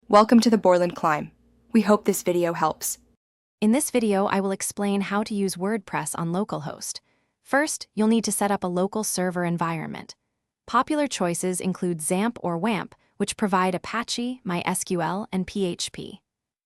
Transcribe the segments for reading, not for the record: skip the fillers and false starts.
Welcome to the Borland Climb. We hope this video helps. In this video, I will explain how to use WordPress on Localhost. First, you'll need to set up a local server environment. Popular choices include XAMPP or WAMP, which provide Apache, MySQL, and PHP.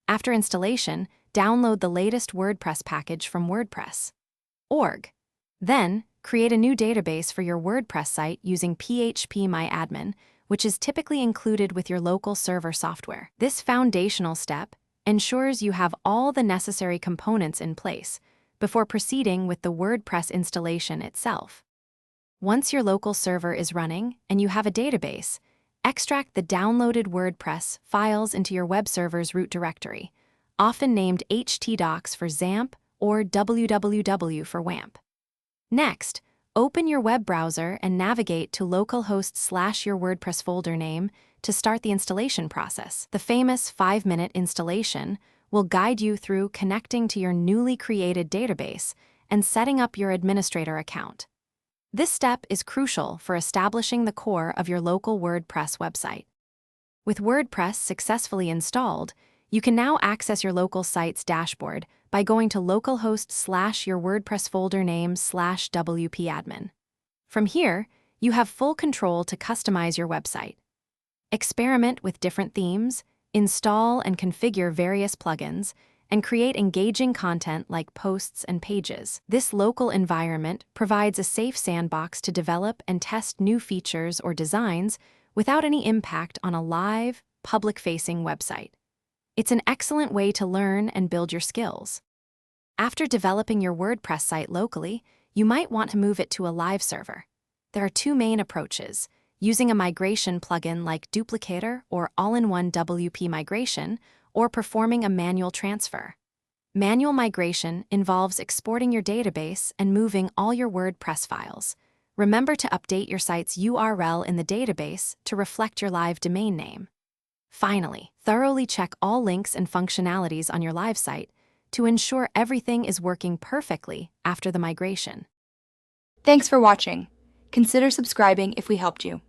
After installation, download the latest WordPress package from WordPress.org. Then, create a new database for your WordPress site using phpMyAdmin, which is typically included with your local server software. This foundational step ensures you have all the necessary components in place before proceeding with the WordPress installation itself. Once your local server is running and you have a database, extract the downloaded WordPress files into your web server's root directory, often named htdocs for XAMPP or www for WAMP. Next, open your web browser and navigate to localhost / your WordPress folder name to start the installation process. The famous 5-minute installation will guide you through connecting to your newly created database and setting up your administrator account. This step is crucial for establishing the core of your local WordPress website. With WordPress successfully installed, you can now access your local site's dashboard by going to localhost / your WordPress folder name / wp-admin. From here, you have full control to customize your website. Experiment with different themes, install and configure various plugins, and create engaging content like posts and pages. This local environment provides a safe sandbox to develop and test new features or designs without any impact on a live, public-facing website. It's an excellent way to learn and build your skills. After developing your WordPress site locally, you might want to move it to a live server. There are two main approaches: using a migration plugin like Duplicator or all-in-one WP migration, or performing a manual transfer. Manual migration involves exporting your database and moving all your WordPress files. Remember to update your site's URL in the database to reflect your live domain name. Finally, thoroughly check all links and functionalities on your live site to ensure everything is working perfectly after the migration. Thanks for watching. Consider subscribing if we helped you.